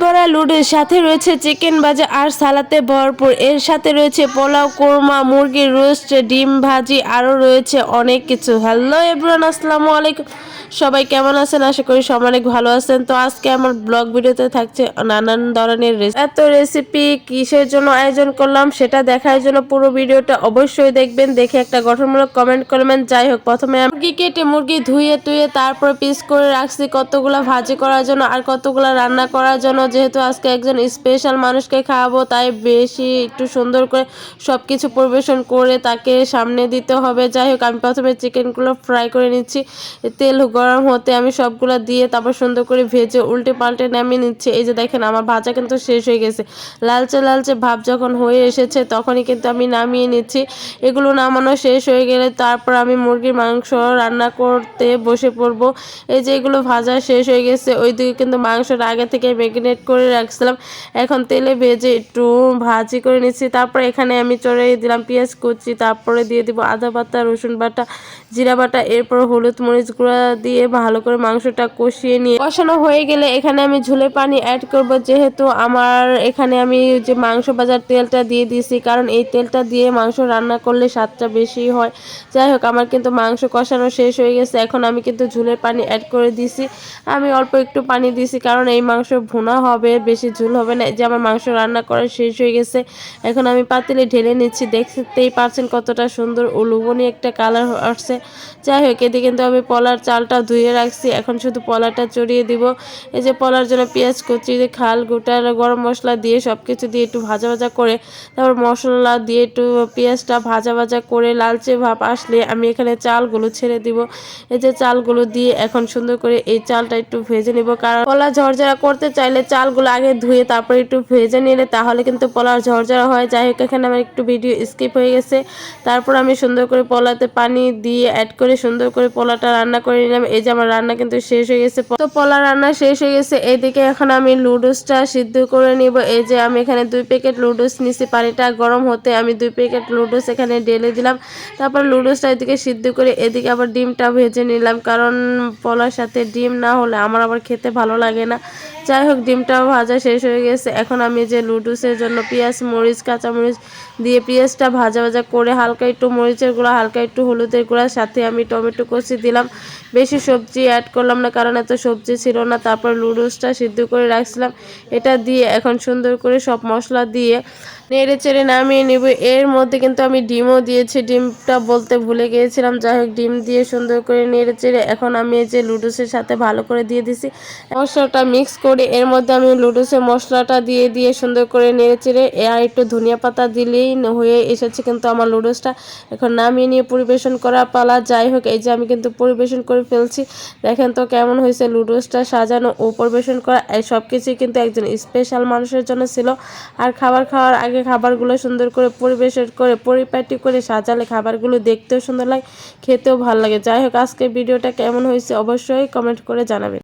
ভরা লুডুর সাথে রয়েছে চিকেন ভাজা আর সালাতে ভরপুর। এর সাথে রয়েছে পোলাও, কোরমা, মুরগির রোস্ট, ডিম ভাজি, আরও রয়েছে অনেক কিছু। হ্যালো এভরিওয়ান, আসসালামু আলাইকুম। সবাই কেমন আছেন? আশা করি সবাই অনেক ভালো আছেন। তো আজকে আমার ব্লগ ভিডিওতে থাকছে নানান ধরনের এত রেসিপি। কিসের জন্য আয়োজন করলাম সেটা দেখার জন্য পুরো ভিডিওটা অবশ্যই দেখবেন। দেখে একটা গঠনমূলক কমেন্ট করবেন। যাই হোক, প্রথমে মুরগি কেটে মুরগি ধুয়ে টুয়ে তারপর পিস করে রাখছি কতগুলা ভাজি করার জন্য আর কতগুলা রান্না করার জন্য। যেহেতু আজকে একজন স্পেশাল মানুষকে খাওয়াবো, তাই বেশি একটু সুন্দর করে সব কিছু পরিবেশন করে তাকে সামনে দিতে হবে। যাই হোক, আমি প্রথমে চিকেনগুলো ফ্রাই করে নিচ্ছি। তেল গরম হতে আমি সবগুলো দিয়ে তারপর সুন্দর করে ভেজে উল্টে পাল্টে নামিয়ে নিচ্ছি। এই যে দেখেন, আমার ভাজা কিন্তু শেষ হয়ে গেছে। লালচে লালচে ভাব যখন হয়ে এসেছে তখনই কিন্তু আমি নামিয়ে নিচ্ছি। এগুলো নামানো শেষ হয়ে গেলে তারপর আমি মুরগির মাংস রান্না করতে বসে পড়বো। এই যে এগুলো ভাজা শেষ হয়ে গেছে, ওইদিকে কিন্তু মাংসটা আগে থেকে ম্যারিনেট করে রাখছিলাম। এখন তেলে ভেজে একটু ভাজি করে নিচ্ছি। তারপর এখানে আমি চড়িয়ে দিলাম পেঁয়াজ কুচি, তারপরে দিয়ে দিব আদা বাটা, রসুন বাটা, জিরা বাটা, এরপর হলুদ মরিচ গুঁড়া দিয়ে ভালো করে মাংসটা কষিয়ে নিয়ে কষানো হয়ে গেলে এখানে আমি ঝোলে পানি অ্যাড করব। যেহেতু আমার এখানে আমি যে মাংস ভাজার তেলটা দিয়ে দিয়েছি, কারণ এই তেলটা দিয়ে মাংস রান্না করলে স্বাদটা বেশি হয়। যাই হোক, আমার কিন্তু মাংস কষানো শেষ হয়ে গেছে। এখন আমি কিন্তু ঝোলের পানি অ্যাড করে দিয়েছি। আমি অল্প একটু পানি দিয়েছি কারণ এই মাংস ভুনা হবে, বেশি ঝোল হবে না। যে আমার মাংস রান্না করা শেষ হয়ে গেছে, এখন আমি পাতিলে ঢেলে নিচ্ছি। দেখতেই পারছেন কতটা সুন্দর ও লোভনীয় একটা কালার আসছে। যাই হোক, এদিকে কিন্তু আমি পলার চালটা ধুয়ে রাখছি। এখন শুধু পলাটা চড়িয়ে দিব। এই যে পলার জন্য পেঁয়াজ কুচি, খাল গোটা গরম মশলা দিয়ে সব কিছু দিয়ে একটু ভাজা ভাজা করে তারপর মশলা দিয়ে একটু পেঁয়াজটা ভাজা ভাজা করে লালচে ভাব আসলে আমি এখানে চালগুলো ছেড়ে দিব। এই যে চালগুলো দিয়ে এখন সুন্দর করে এই চালটা একটু ভেজে নিব, কারণ পোলা ঝরঝরা করতে চাইলে চালগুলো আগে ধুয়ে তারপর একটু ভেজে নিলে তাহলে কিন্তু পোলার ঝরঝরা হয়। যাই হোক, এখানে আমার একটু ভিডিও স্কিপ হয়ে গেছে। তারপর আমি সুন্দর করে পোলাতে পানি দিয়ে অ্যাড করে সুন্দর করে পোলাটা রান্না করে নিলাম। এই যে আমার রান্না কিন্তু শেষ হয়ে গেছে। তো পোলা রান্না শেষ হয়ে গেছে। এইদিকে এখন আমি লুডুসটা সিদ্ধ করে নিব। এই যে আমি এখানে 2 প্যাকেট লুডুস নিছি। পানিটা গরম হতে আমি 2 প্যাকেট লুডুস এখানে ঢেলে দিলাম। তারপর লুডুসটা এদিকে সিদ্ধ করে এদিকে আবার ডিমটা ভেজে নিলাম, কারণ পোলার সাথে ডিম না হলে আমার আবার খেতে ভালো লাগে না। যাই হোক, ডিমটাও ভাজা শেষ হয়ে গেছে। এখন আমি যে লুডুসের জন্য পেঁয়াজ, মরিচ, কাঁচামরিচ দিয়ে পেঁয়াজটা ভাজা ভাজা করে হালকা একটু মরিচের গুঁড়া, হালকা একটু হলুদের গুঁড়া, সাথে আমি টমেটো কষি দিলাম। বেশি সবজি অ্যাড করলাম না কারণ এত সবজি ছিল না। তারপর লুডুসটা সিদ্ধ করে রাখছিলাম, এটা দিয়ে এখন সুন্দর করে সব মশলা দিয়ে নেড়ে চেড়ে নামিয়ে নিব। এর মধ্যে কিন্তু আমি ডিমও দিয়েছি, ডিমটা বলতে ভুলে গিয়েছিলাম। যাই হোক, ডিম দিয়ে সুন্দর করে নেড়ে চেড়ে এখন আমি এই যে লুডুসের সাথে ভালো করে দিয়ে দিছি। মশলাটা মিক্স করে এর মধ্যে আমি লুডুসের মশলাটা দিয়ে সুন্দর করে নেড়ে চেড়ে আর একটু ধনিয়া পাতা দিলেই হয়ে এসেছে কিন্তু আমার লুডুসটা। এখন নামিয়ে নিয়ে পরিবেশন করা পালা। যাই হোক, এই যে আমি কিন্তু পরিবেশন করে ফেলছি। দেখেন তো কেমন হয়েছে লুডুসটা সাজানো ও পরিবেশন করা। এই সব কিছুই কিন্তু একজন স্পেশাল মানুষের জন্য ছিল। আর খাবার খাওয়ার আগে খাবারগুলো সুন্দর করে পরিবেশন করে পরিপাটি করে সাজালে খাবারগুলো দেখতেও সুন্দর লাগে, খেতেও ভালো লাগে। যাই হোক, আজকের ভিডিওটা কেমন হয়েছে অবশ্যই কমেন্ট করে জানাবেন।